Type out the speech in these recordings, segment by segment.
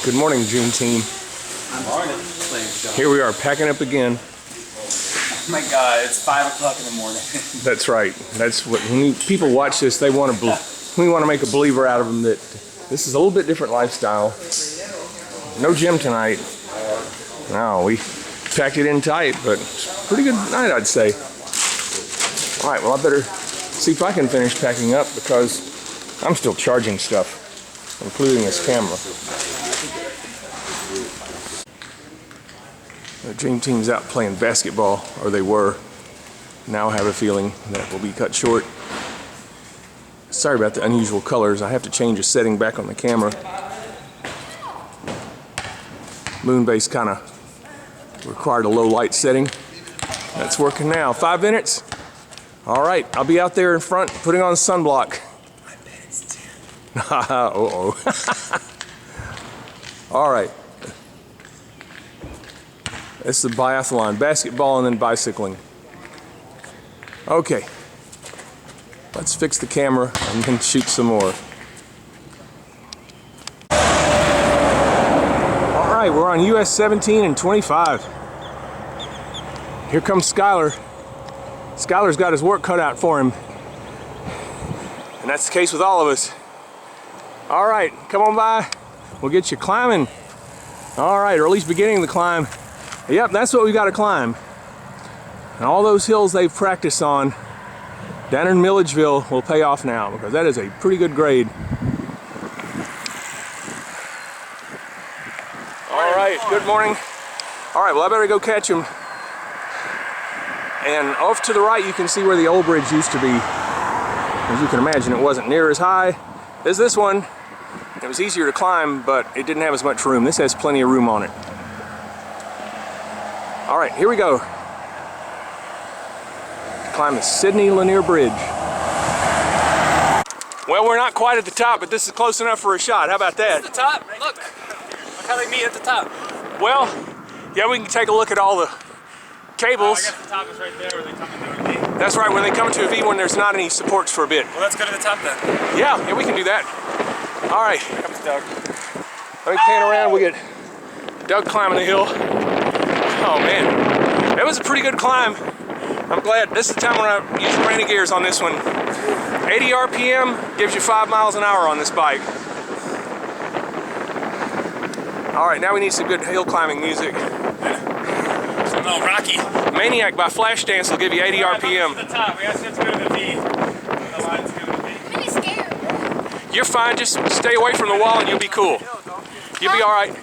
Good morning, June team. Morning. Here we are packing up again. Oh my God, it's 5 o'clock in the morning. That's right. That's what when people watch this, we want to make a believer out of them that this is a little bit different lifestyle. No gym tonight. No, we packed it in tight, but it's a pretty good night, I'd say. All right, well, I better see if I can finish packing up because I'm still charging stuff, including this camera. The dream team's out playing basketball, or they were. Now I have a feeling that will be cut short. Sorry about the unusual colors. I have to change a setting back on the camera. Moonbase kind of required a low light setting. That's working now. 5 minutes. All right, I'll be out there in front putting on sunblock. 5 minutes, 10. Uh-oh. All right. It's the biathlon, basketball and then bicycling. Okay. Let's fix the camera and then shoot some more. All right, we're on US 17 and 25. Here comes Skylar. Skylar's got his work cut out for him. And that's the case with all of us. All right, come on by. We'll get you climbing. All right, or at least beginning the climb. Yep, that's what we got to climb. And all those hills they've practiced on down in Milledgeville will pay off now because that is a pretty good grade. All right, good morning. All right, well, I better go catch him. And off to the right, you can see where the old bridge used to be. As you can imagine, it wasn't near as high as this one. It was easier to climb, but it didn't have as much room. This has plenty of room on it. All right, here we go. Climb the Sidney Lanier Bridge. Well, we're not quite at the top, but this is close enough for a shot. How about that? At the top? Look how they meet at the top. Well, yeah, we can take a look at all the cables. I guess the top is right there where they come into a V. That's right, when they come to a V when there's not any supports for a bit. Well, let's go to the top then. Yeah, we can do that. All right. Here comes Doug. Let me pan around. We get Doug climbing the hill. Oh man, that was a pretty good climb. I'm glad. This is the time when I use granny gears on this one. 80 RPM gives you 5 miles an hour on this bike. All right, now we need some good hill climbing music. Some little Rocky. Maniac by Flashdance will give you 80 RPM. To the top. We actually have to go to the V. The line's going to the V. I'm scared. You're fine. Just stay away from the wall and you'll be cool. You'll be all right.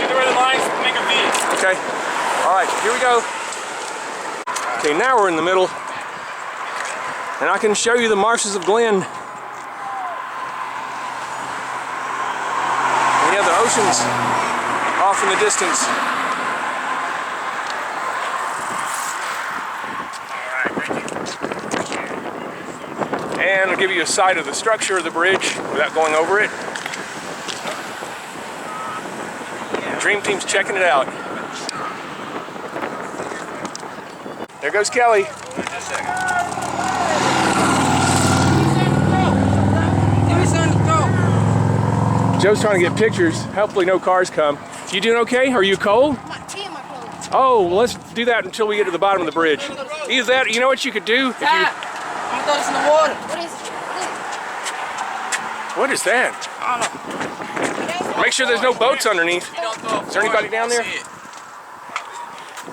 Where the lines make a V. Okay. All right, here we go. Okay, now we're in the middle. And I can show you the marshes of Glen. We have the oceans off in the distance. And I'll give you a sight of the structure of the bridge without going over it. Dream Team's checking it out. There goes Kelly. Joe's trying to get pictures. Hopefully no cars come. You doing okay? Are you cold? Oh, well, let's do that until we get to the bottom of the bridge. Either that, you know what you could do? If you... I'm gonna throw this in the water. What is that? I don't know. Make sure there's no boats underneath. Is there anybody down there?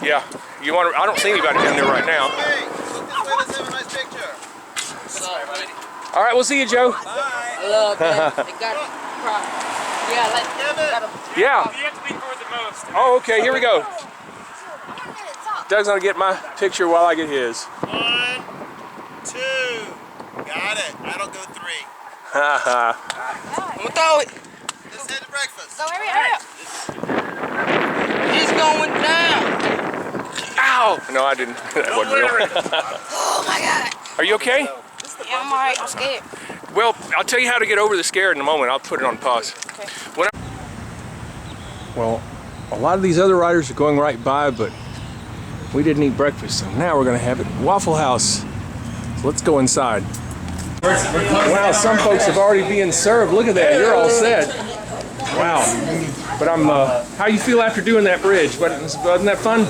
Yeah. You want to? I don't see anybody down there right now. Hey, look this way, let's have a nice picture. Sorry, buddy. All right, we'll see you, Joe. I love that. They got it. Yeah, like Yeah. You have to lean forward the most. Oh, okay, here we go. Doug's gonna get my picture while I get his. 1, 2. Got it. I don't go 3. Haha. I'm gonna throw it. Let's head to breakfast. Go hurry up. It's going down. Ow! No, I didn't. That wasn't real. Oh my God. Are you okay? Yeah, I'm alright. I'm scared. Well, I'll tell you how to get over the scare in a moment. I'll put it on pause. Okay. Well, a lot of these other riders are going right by, but we didn't eat breakfast, so now we're gonna have it at Waffle House. So let's go inside. Wow, some folks have already been served. Look at that, you're all set. Wow. But I'm, how you feel after doing that bridge? Wasn't that fun?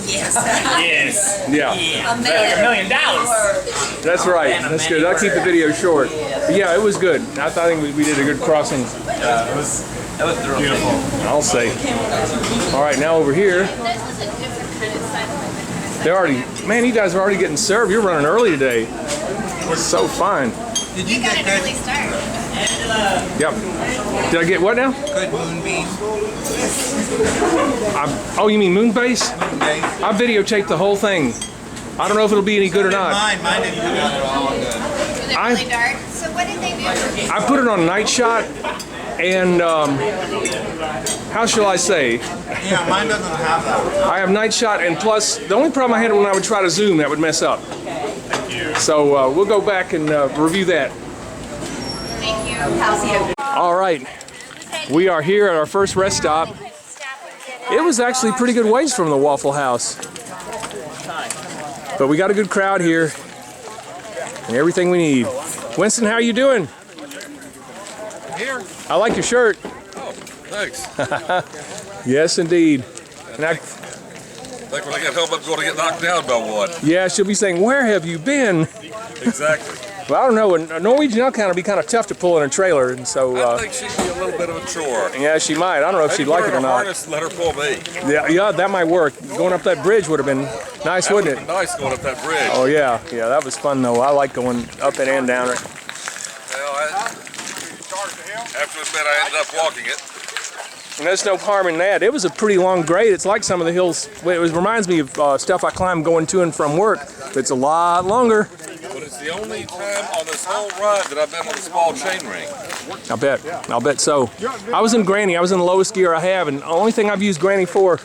Yes. Yes. Yeah. $1 million. That's right. That's good. I'll keep the video short. But yeah, it was good. I think we did a good crossing. Yeah, it was beautiful. I'll say. All right, now over here. They're already, man, you guys are already getting served. You're running early today. So fine. Did you get An early start. Yep. Did I get what now? good moonbeam? Oh, you mean moon base? Moonbeam. I videotaped the whole thing. I don't know if it'll be any good or not. Mine didn't come out at all good. Was it really dark? So what did they do? I put it on night shot, and how shall I say? Yeah, mine doesn't have that. I have night shot, and plus, the only problem I had when I would try to zoom, that would mess up. So we'll go back and review that. Thank you. How's you? All right, we are here at our first rest stop. It was actually pretty good ways from the Waffle House. But we got a good crowd here and everything we need. Winston, how are you doing? Here. I like your shirt. Oh, thanks. Yes, indeed. And I, Like when I get home, I'm going to get knocked down by one. yeah, she'll be saying, "Where have you been?" Exactly. Well, I don't know. A Norwegian elk hound would be kind of tough to pull in a trailer, and so I think she'd be a little bit of a chore. yeah, she might. I don't know if she'd like it or not. Harness and let her pull me. Yeah, that might work. Going up that bridge would have been nice, That would wouldn't have it? been nice going up that bridge. Oh yeah, that was fun though. I like going up it and down it. Well, I have to admit I ended up walking it. And there's no harm in that. It was a pretty long grade. It's like some of the hills. It reminds me of stuff I climb going to and from work. But it's a lot longer. But it's the only time on this whole ride that I've been on a small chain ring. I'll bet so. I was in Granny. I was in the lowest gear I have, and the only thing I've used Granny for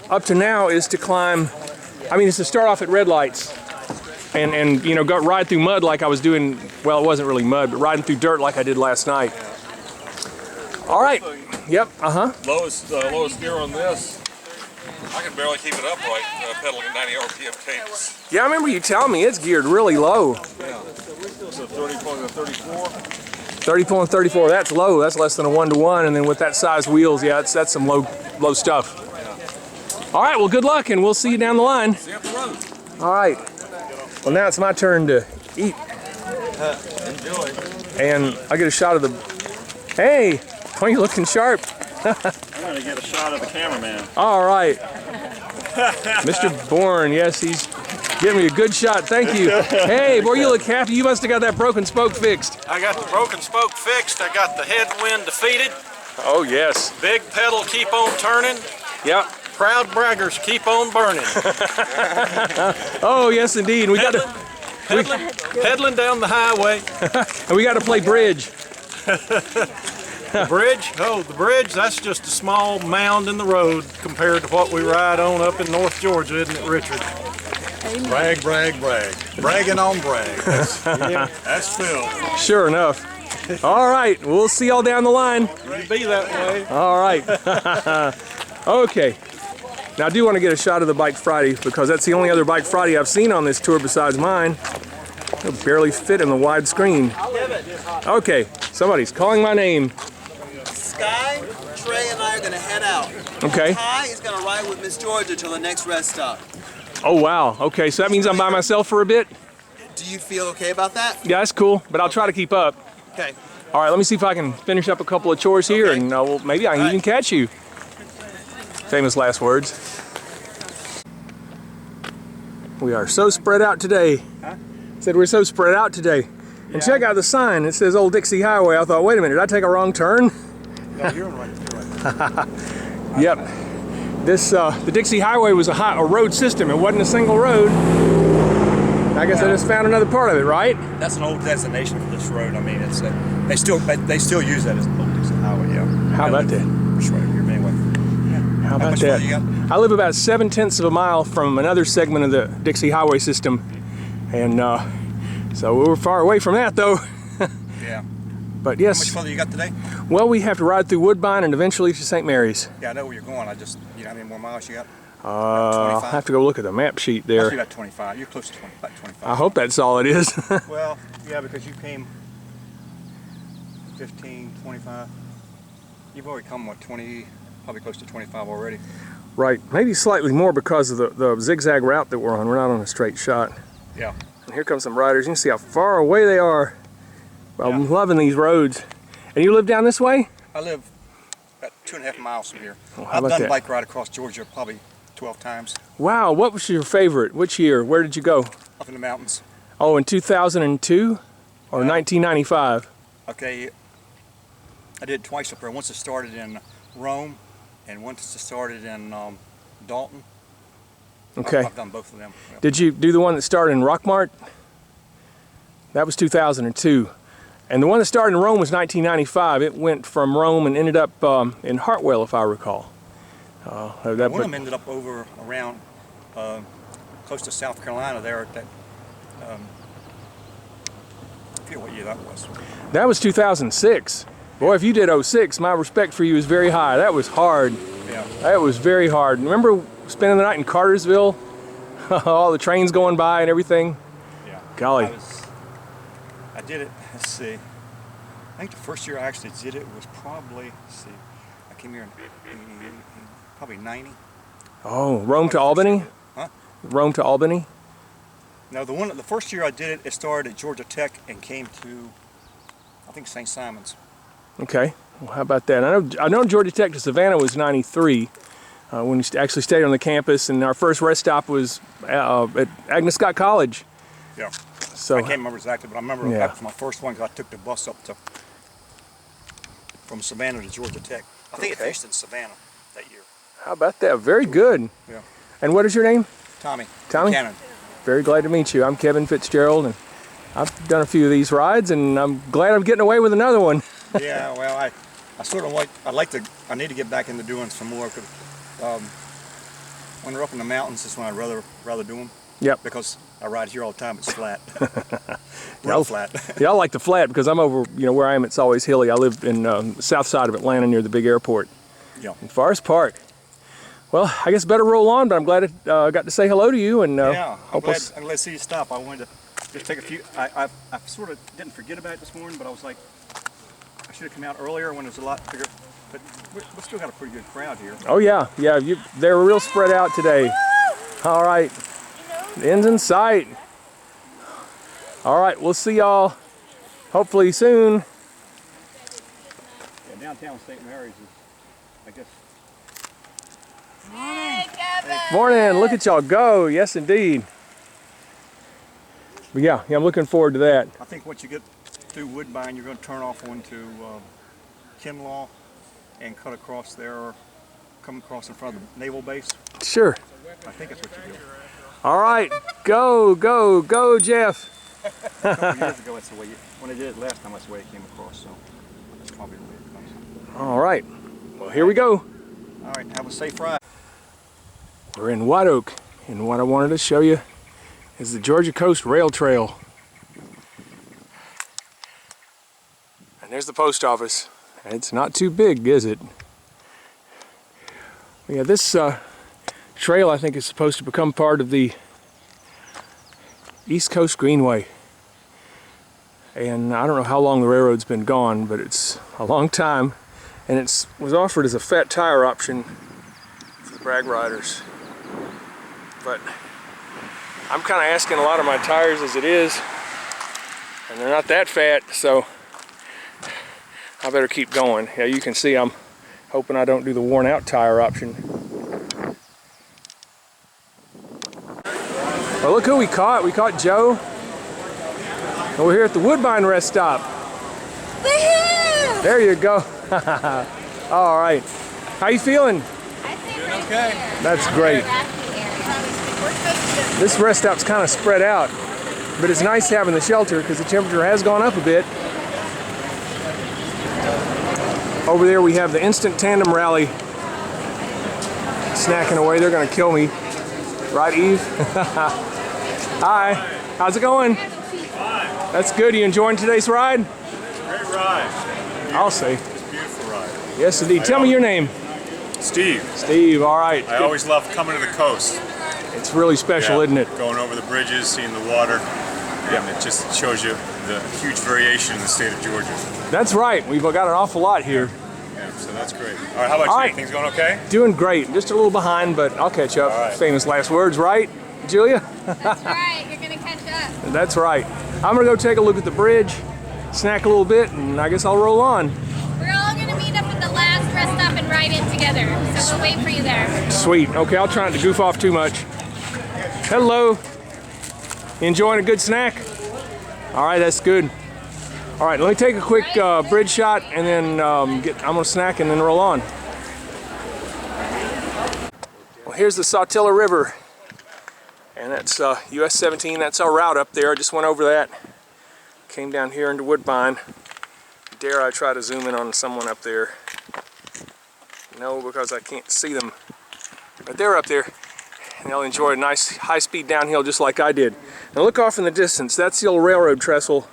up to now is to climb. I mean, it's to start off at red lights, and you know, go ride through mud like I was doing. Well, it wasn't really mud, but riding through dirt like I did last night. All right. Yep. Lowest gear on this. I can barely keep it upright, pedaling at 90 RPM cadence. Yeah, I remember you telling me it's geared really low. Yeah. So 30 pulling a 34. 30 pulling 34. That's low. That's less than a 1-to-1. And then with that size wheels, yeah, that's some low stuff. All right. Well, good luck, and we'll see you down the line. See you up the road. All right. Well, now it's my turn to eat. Enjoy. And I get a shot of the. Hey, why are you looking sharp? I'm going to get a shot of the cameraman. All right. Mr. Bourne, yes, he's giving me a good shot. Thank you. Hey, boy, you look happy. You must have got that broken spoke fixed. I got the broken spoke fixed. I got the headwind defeated. Oh, yes. Big pedal keep on turning. Yep. Proud braggers keep on burning. Oh, yes, indeed. We got to. Pedaling down the highway. And we got to play bridge. The bridge? Oh, the bridge, that's just a small mound in the road compared to what we ride on up in North Georgia, isn't it, Richard? Brag, brag, brag. Bragging on brag. That's Phil. Sure enough. All right. We'll see y'all down the line. It'd be that way. All right. Okay. Now, I do want to get a shot of the Bike Friday because that's the only other Bike Friday I've seen on this tour besides mine. It'll barely fit in the wide screen. Okay. Somebody's calling my name. Sky, Trey, and I are going to head out. Okay. Ty is going to ride with Miss Georgia till the next rest stop. Oh, wow. Okay, so that means I'm by myself for a bit? Do you feel okay about that? Yeah, that's cool, but I'll try to keep up. Okay. All right, let me see if I can finish up a couple of chores here, Okay. and well, maybe I can even catch you. Famous last words. We are so spread out today. Said we're so spread out today. And check out the sign. It says Old Dixie Highway. I thought, wait a minute, did I take a wrong turn? No, you're right. Yep. This the Dixie Highway was a road system. It wasn't a single road. I guess I just found another part of it, right? That's an old designation for this road. I mean, it's they still use that as the Old Dixie Highway. Yeah. How about that? Which way here, anyway? How about much that? further you got? I live about 7/10 of a mile from another segment of the Dixie Highway system, and so we were far away from that, though. Yeah. But How much yes, further you got today? well, we have to ride through Woodbine and eventually to St. Mary's. Yeah, I know where you're going. I just, you know, how many more miles you got? I'll have to go look at the map sheet there. About 25. You're close to 20, about 25. I hope that's all it is. Well, yeah, because you came 15, 25. You've already come, what, 20, probably close to 25 already. Right, maybe slightly more because of the zigzag route that we're on. We're not on a straight shot. Yeah. And here come some riders. You can see how far away they are. Well, I'm loving these roads. And you live down this way? I live about 2.5 miles from here. Well, I've done a bike ride across Georgia probably 12 times. Wow, what was your favorite? Which year? Where did you go? Up in the mountains. Oh, in 2002 or 1995? Okay, I did it twice up there. Once it started in Rome, and once it started in Dalton. Okay. I've done both of them. Yeah. Did you do the one that started in Rockmart? That was 2002. And the one that started in Rome was 1995. It went from Rome and ended up in Hartwell, if I recall. One of them ended up over around close to South Carolina there at that, I forget what year that was. That was 2006. Boy, if you did 06, my respect for you is very high. That was hard. Yeah. That was very hard. Remember spending the night in Cartersville? All the trains going by and everything? Yeah. Golly. I did it, let's see. I think the first year I actually did it was probably, let's see, I came here in probably 90. Oh, Rome to Albany? Huh? Rome to Albany? No, the first year I did it, it started at Georgia Tech and came to, I think, St. Simon's. Okay, well, how about that? I know Georgia Tech to Savannah was 93 when we actually stayed on the campus, and our first rest stop was at Agnes Scott College. Yeah. So I can't remember exactly, but I remember that was my first one because I took the bus up to from Savannah to Georgia Tech. I think it finished in Savannah that year. How about that? Very good. Yeah. And what is your name? Tommy. Tommy? Cannon. Very glad to meet you. I'm Kevin Fitzgerald, and I've done a few of these rides, and I'm glad I'm getting away with another one. Yeah, well, I sort of I need to get back into doing some more because when we're up in the mountains is when I'd rather do them. Yep. Because I ride here all the time, it's flat. Real flat. Yeah, I like the flat because I'm over, where I am, it's always hilly. I live in the south side of Atlanta near the big airport. Yeah. In Forest Park. Well, I guess better roll on, but I'm glad I got to say hello to you. And yeah, I'm glad to see you stop. I wanted to just take a few, I sort of didn't forget about it this morning, but I was like, I should have come out earlier when there's a lot bigger, but we still got a pretty good crowd here. Oh yeah, they're real spread out today. All right, the end's in sight. All right, we'll see y'all hopefully soon. Yeah, downtown St. Mary's is, I guess. Hey, Kevin! Morning, look at y'all go. Yes, indeed. But yeah, I'm looking forward to that. I think once you get through Woodbine, you're going to turn off onto Kinlaw and cut across there, or come across in front of the naval base. Sure. I think that's what you do. All right, go, go, go, Jeff. A couple years ago, that's the way when I did it last time, that's the way it came across, so that's probably the way it comes. All right, well, here we go. All right, have a safe ride. We're in White Oak, and what I wanted to show you is the Georgia Coast Rail Trail. And there's the post office. It's not too big, is it? Yeah, this trail I think is supposed to become part of the East Coast Greenway. And I don't know how long the railroad's been gone, but it's a long time. And it was offered as a fat tire option for the brag riders. But I'm kind of asking a lot of my tires as it is, and they're not that fat, so I better keep going. Yeah, you can see I'm hoping I don't do the worn out tire option. Well, look who we caught. We caught Joe. And we're here at the Woodbine rest stop. Woohoo! There you go. All right. How you feeling? I think okay. That's great. This rest stop's kind of spread out, but it's nice having the shelter because the temperature has gone up a bit. Over there we have the Instant Tandem Rally snacking away. They're going to kill me. Right, Eve? Hi. How's it going? That's good. You enjoying today's ride? Great ride. I'll say. It's a beautiful ride. Yes, indeed. Tell me your name. Steve. Steve, all right. I always love coming to the coast. It's really special, isn't it? Going over the bridges, seeing the water, and it just shows you the huge variation in the state of Georgia. That's right. We've got an awful lot here. Yeah, so that's great. All right, how about you? Right. Things going okay? Doing great. Just a little behind, but I'll catch up. All right. Famous last words, right, Julia? That's right, you're gonna catch up. That's right. I'm gonna go take a look at the bridge, snack a little bit, and I guess I'll roll on. We're all gonna meet up at the last rest stop and ride in together. So we'll wait for you there. Sweet. Okay, I'll try not to goof off too much. Hello. Enjoying a good snack? All right, that's good. All right, let me take a quick bridge shot, and then I'm gonna snack and then roll on. Well, here's the Saltillo River, and that's US 17. That's our route up there. I just went over that. Came down here into Woodbine. Dare I try to zoom in on someone up there? No, because I can't see them. But they're up there, and they'll enjoy a nice high-speed downhill just like I did. Now look off in the distance. That's the old railroad trestle,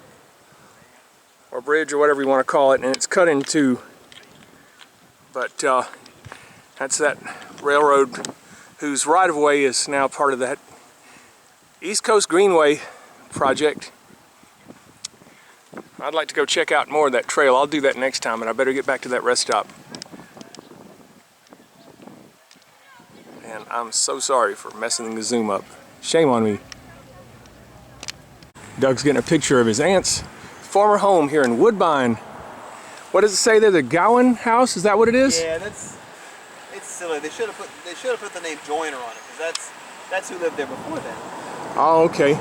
or bridge, or whatever you want to call it, and it's cut in two. But that's that railroad whose right-of-way is now part of that East Coast Greenway project. I'd like to go check out more of that trail. I'll do that next time, and I better get back to that rest stop. And I'm so sorry for messing the zoom up. Shame on me. Doug's getting a picture of his aunt's former home here in Woodbine. What does it say there? The Gowan House? Is that what it is? Yeah, it's silly. They should have put the name Joyner on it, because that's who lived there before then. Oh, okay.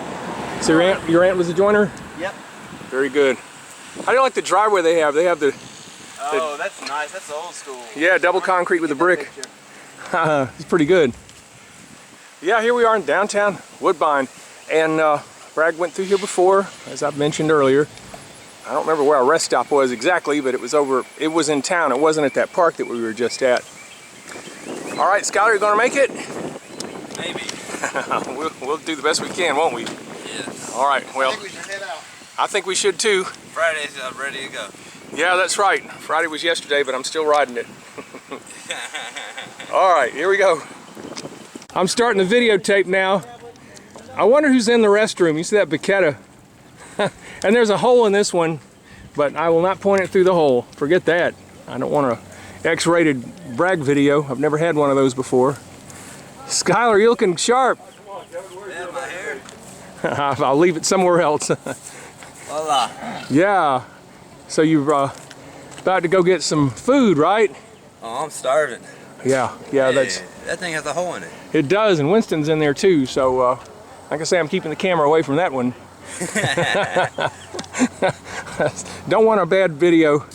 So your aunt was a joiner? Yep. Very good. How do you like the driveway they have? They have the Oh, that's nice. That's old school. yeah, double concrete with a brick. It's pretty good. Yeah, here we are in downtown Woodbine, and Bragg went through here before, as I've mentioned earlier. I don't remember where our rest stop was exactly, but it was in town. It wasn't at that park that we were just at. All right, Skylar, you gonna make it? Maybe. we'll do the best we can, won't we? Yes. All right, well, I think we should head out. I think we should too. Friday's ready to go. Yeah, that's right. Friday was yesterday, but I'm still riding it. All right, here we go. I'm starting the videotape now. I wonder who's in the restroom. You see that Bacchetta? And there's a hole in this one, but I will not point it through the hole. Forget that. I don't want a X-rated Bragg video. I've never had one of those before. Skylar, you're looking sharp. Yeah, my hair. I'll leave it somewhere else. Voila. Yeah. So you're about to go get some food, right? Oh, I'm starving. Yeah, Hey, that's. that thing has a hole in it. It does, and Winston's in there too. So, like I say, I'm keeping the camera away from that one. Don't want a bad video.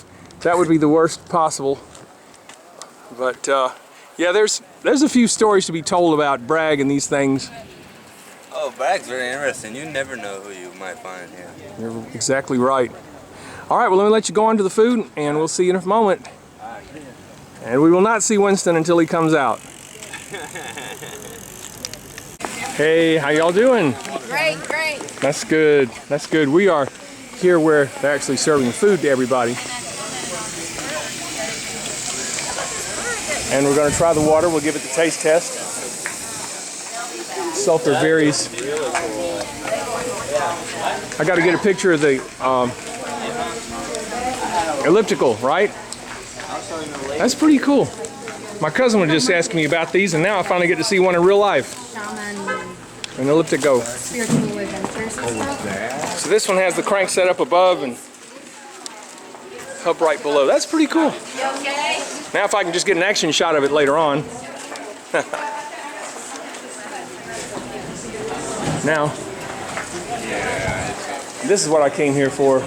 That would be the worst possible. But yeah, there's a few stories to be told about Bragg and these things. Oh, Bragg's very interesting. You never know who you might find here. You're exactly right. All right, well, let me let you go on to the food, and we'll see you in a moment. And we will not see Winston until he comes out. Hey, how y'all doing? Great, great. That's good. That's good. We are here where they're actually serving food to everybody. And we're going to try the water. We'll give it the taste test. Sulfur varies. I got to get a picture of the elliptical, right? That's pretty cool. My cousin was just asking me about these, and now I finally get to see one in real life. An elliptical. So this one has the crank set up above and upright below. That's pretty cool. Now if I can just get an action shot of it later on. Now, this is what I came here for.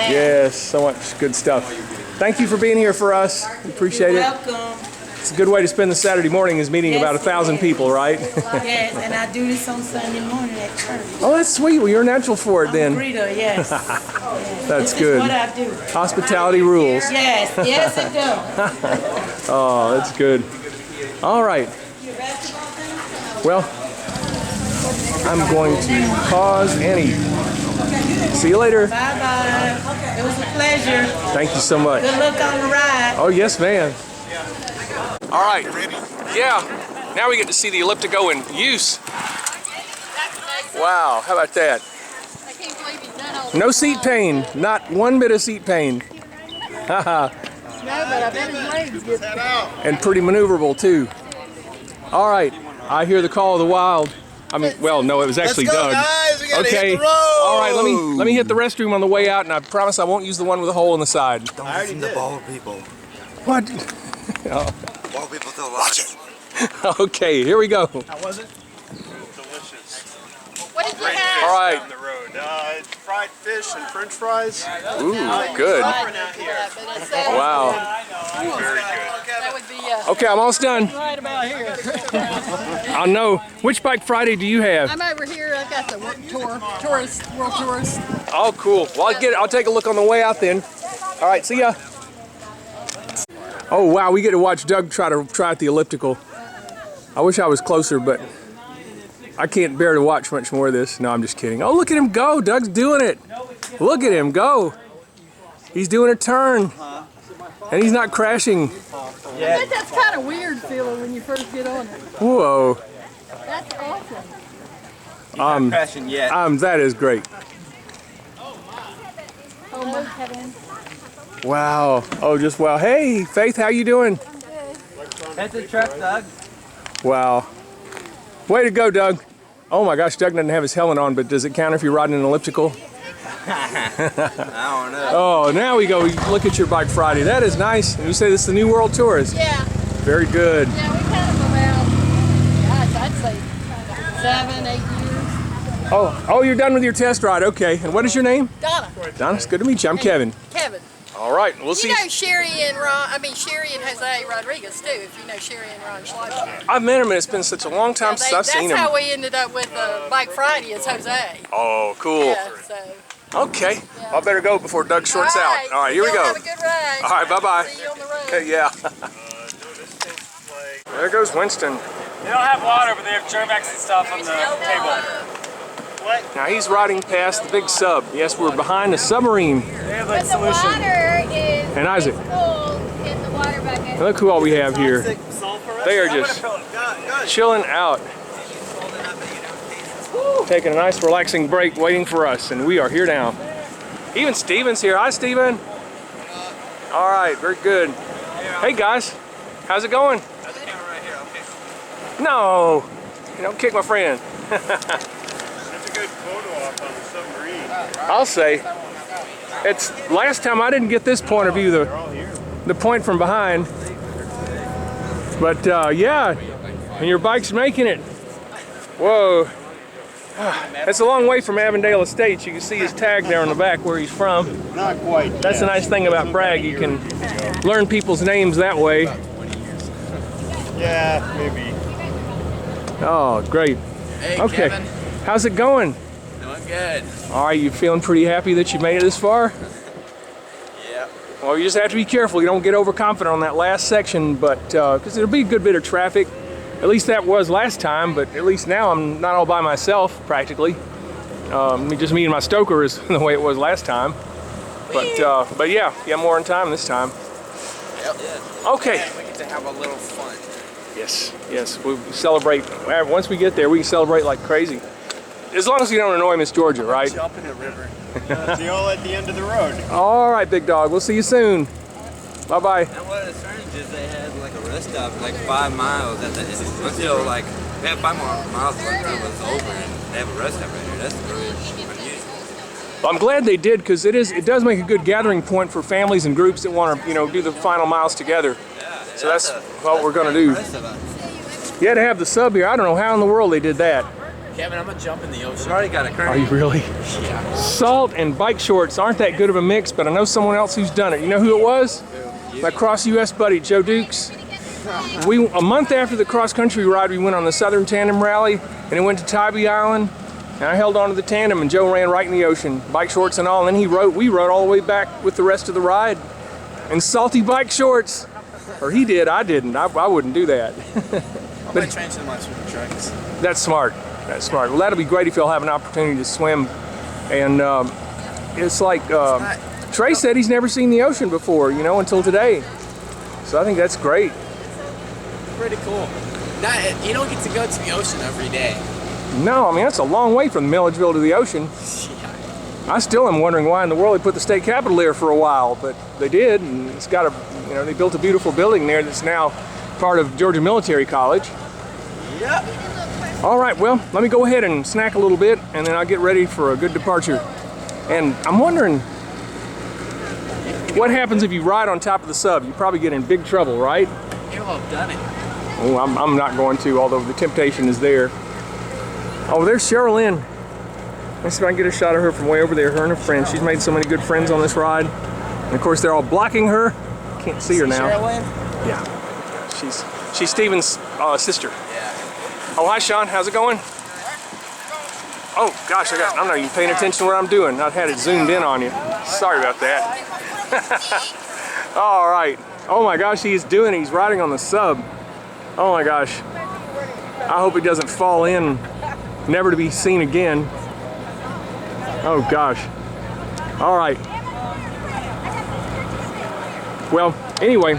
Yes, so much good stuff. Thank you for being here for us. We appreciate it. Welcome. It's a good way to spend the Saturday morning is meeting about 1,000 people, right? Yes, and I do this on Sunday morning at church. Oh, that's sweet. Well, you're a natural for it I'm a then. greeter, yes. That's This good. is what I do. Hospitality rules. Yes, yes it does. Oh, that's good. All right. Well, I'm going to pause and eat. See you later. Bye-bye. It was a pleasure. Thank you so much. Good luck on the ride. Oh, yes, ma'am. All right. Yeah. Now we get to see the elliptical in use. Wow. How about that? I can't believe he's done all No seat pain. Not one bit of seat pain. Haha. No, but I bet his legs get And pretty maneuverable too. All right. I hear the call of the wild. I mean, well, no, it was actually Let's go, Doug. guys. We gotta Okay. hit the road. All right. Let me hit the restroom on the way out, and I promise I won't use the one with a hole in the side. Don't listen to bald people. What? Bald people don't watch it. Okay. Here we go. How was it? Delicious. What did you All have? right. Down the road. It's fried fish and French fries. Ooh, good. Wow. Very good. That would be Okay, I'm almost done. right about here. I'll know. Which Bike Friday do you have? I'm over here. I've got the world tourist. Oh, cool. Well, I'll take a look on the way out then. All right, see ya. Oh, wow, we get to watch Doug try out the elliptical. I wish I was closer, but I can't bear to watch much more of this. No, I'm just kidding. Oh, look at him go. Doug's doing it. Look at him go. He's doing a turn. And he's not crashing. I bet that's kind of weird feeling when you first get on it. Whoa. That's awesome. Crashing yet. That is great. Oh, my Kevin. Wow. Oh, just wow. Hey, Faith, how you doing? That's the truck, Doug. Wow. Way to go, Doug. Oh my gosh, Doug doesn't have his helmet on, but does it count if you're riding an elliptical? I don't know. Oh, now we go. Look at your Bike Friday. That is nice. And you say this is the New World Tourist. Yeah. Very good. Yeah, we've had them around, gosh, I'd say 7, 8 years. Oh, you're done with your test ride. Okay. And what is your name? Donna. Donna, it's good to meet you. I'm Kevin. Kevin. All right. We'll see. You know Sherry and Jose Rodriguez too, if you know Sherry and Ron Schleifer. I've met him, and it's been such a long time since I've seen That's him. how we ended up with Bike Friday, is Jose. Oh, cool. Yeah, so. Okay. I better go before Doug shorts out. All right, here we Y'all go. Have a good ride. All right, bye-bye. See you on the road. Okay, yeah. There goes Winston. They don't have water, but they have Germex and stuff on the table. Now he's riding past the big sub. Yes, we're behind the submarine. They have But like the solution. water is And Isaac. full in the water bucket. Look who all we have here. They are just chilling out. Taking a nice relaxing break, waiting for us, and we are here now. Even Steven's here. Hi, Steven. All right, very good. Hey, guys. How's it going? No. You don't kick my friend. That's a good photo op on the submarine. I'll say. It's last time I didn't get this point of view, the point from behind. But yeah, and your bike's making it. Whoa. It's a long way from Avondale Estates. You can see his tag there on the back where he's from. Not quite. That's the nice thing about Bragg. You can learn people's names that way. Yeah, maybe. Oh, great. Hey, Okay. Kevin. How's it going? Doing good. All right, you feeling pretty happy that you made it this far? Yeah. Well, you just have to be careful. You don't get overconfident on that last section, but because there'll be a good bit of traffic. At least that was last time, but at least now I'm not all by myself, practically. Just me and my stoker is the way it was last time. But yeah, more in time this time. Yep. Okay. We get to have a little fun. Yes, we celebrate. Once we get there, we can celebrate like crazy. As long as we don't annoy Miss Georgia, right? Jump in the river. See you all at the end of the road. All right, big dog. We'll see you soon. Bye-bye. And one of the strange is they had like a rest stop like 5 miles at the until like we had 5 more miles left it was over and they have a rest stop right here. That's really unusual. Well, I'm glad they did because it does make a good gathering point for families and groups that want to do the final miles together. So that's what we're gonna do. You had to have the sub here. I don't know how in the world they did that. Kevin, I'm gonna jump in the ocean. We've already got a current. Are you really? Yeah. Salt and bike shorts aren't that good of a mix, but I know someone else who's done it. You know who it was? My cross US buddy, Joe Dukes. A month after the cross country ride, we went on the Southern Tandem Rally, and it went to Tybee Island, and I held onto the tandem, and Joe ran right in the ocean, bike shorts and all, and then we rode all the way back with the rest of the ride in salty bike shorts. Or he did, I didn't. I wouldn't do that. I'm gonna train to my swimming tracks. That's smart. That's smart. Well, that'll be great if you'll have an opportunity to swim. And it's like Trey said he's never seen the ocean before, until today. So I think that's great. pretty cool. You don't get to go to the ocean every day. No, I mean, that's a long way from Milledgeville to the ocean. I still am wondering why in the world they put the state capitol there for a while, but they did, and it's got a, you know, they built a beautiful building there that's now part of Georgia Military College. Yep. All right, well, let me go ahead and snack a little bit, and then I'll get ready for a good departure. And I'm wondering, what happens if you ride on top of the sub? You probably get in big trouble, right? You'll have done it. Oh, I'm not going to, although the temptation is there. Oh, there's Cheryl Lynn. Let's see if I can get a shot of her from way over there, her and her friend. She's made so many good friends on this ride. And of course, they're all blocking her. Can't see her now. Cheryl Lynn? Yeah. She's Steven's sister. Yeah. Oh, hi, Sean. How's it going? Oh, gosh, I'm not even paying attention to what I'm doing. I've had it zoomed in on you. Sorry about that. All right. Oh, my gosh, he's riding on the sub. Oh, my gosh. I hope he doesn't fall in, never to be seen again. Oh, gosh. All right. Well, anyway,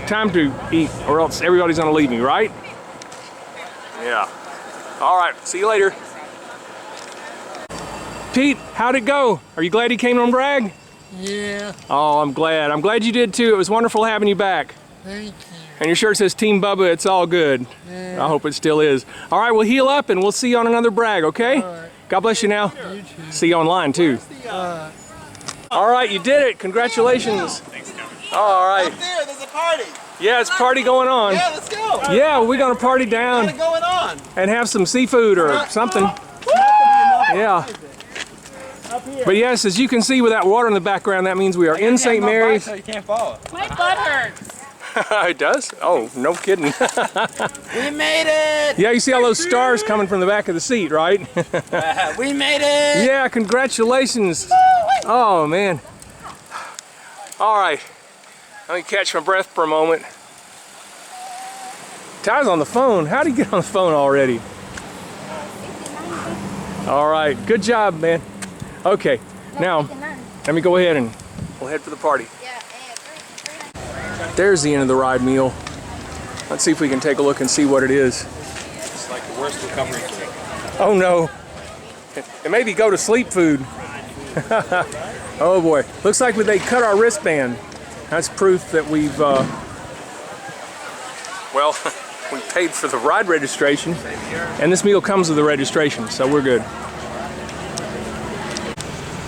time to eat, or else everybody's gonna leave me, right? Yeah. All right, see you later. Pete, how'd it go? Are you glad he came on Bragg? Yeah. Oh, I'm glad. I'm glad you did too. It was wonderful having you back. Thank you. And your shirt says Team Bubba, it's all good. Yeah. I hope it still is. All right, we'll heal up and we'll see you on another Bragg, okay? All right. God bless you now. You too. See you online too. All right, you did it. Congratulations. Thanks, Kevin. All right. Up there, there's a party. Yeah, it's a party going on. Yeah, let's go. Yeah, we're gonna party down What's going on? and have some seafood or something. Yeah. But yes, as you can see with that water in the background, that means we are in St. Mary's. So you can't follow. My butt hurts. It does? Oh, no kidding. We made it! Yeah, you see all those stars coming from the back of the seat, right? We made it! Yeah, congratulations. Oh, man. All right. Let me catch my breath for a moment. Ty's on the phone. How'd he get on the phone already? All right. Good job, man. Okay. Now, let me go ahead and we'll head for the party. There's the end of the ride meal. Let's see if we can take a look and see what it is. It's like the worst recovery kit. Oh no. It may be go to sleep food. Oh boy. Looks like they cut our wristband. That's proof that we've, well, we paid for the ride registration. And this meal comes with the registration, so we're good.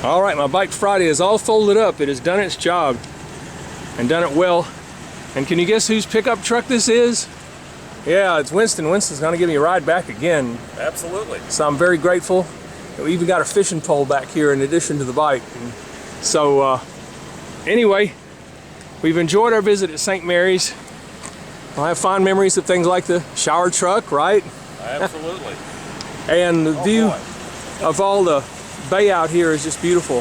All right, my Bike Friday is all folded up. It has done its job and done it well. And can you guess whose pickup truck this is? Yeah, it's Winston. Winston's gonna give me a ride back again. Absolutely. So I'm very grateful. We even got a fishing pole back here in addition to the bike. And so anyway, we've enjoyed our visit at St. Mary's. I'll have fond memories of things like the shower truck, right? Absolutely. And the view of all the bay out here is just beautiful.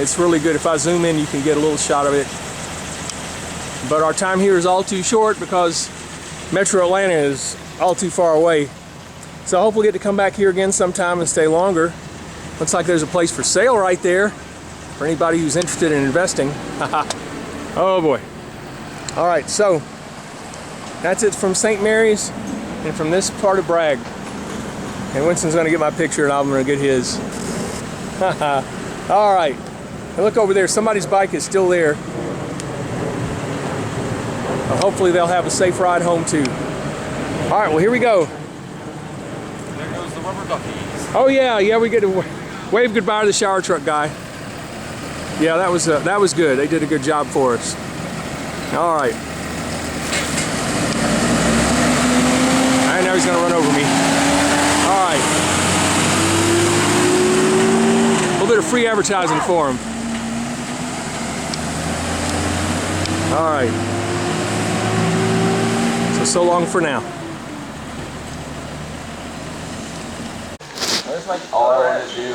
It's really good. If I zoom in, you can get a little shot of it. But our time here is all too short because Metro Atlanta is all too far away. So I hope we'll get to come back here again sometime and stay longer. Looks like there's a place for sale right there for anybody who's interested in investing. Oh boy. All right, so that's it from St. Mary's and from this part of Bragg. And Winston's gonna get my picture and I'm gonna get his. All right, and look over there, somebody's bike is still there. Hopefully they'll have a safe ride home too. All right, well here we go. There goes the rubber duckies. Oh yeah, we get to wave goodbye to the shower truck guy. Yeah, that was good. They did a good job for us. All right. I know he's gonna run over me. All right. A little bit of free advertising for him. All right. So long for now. All I want to do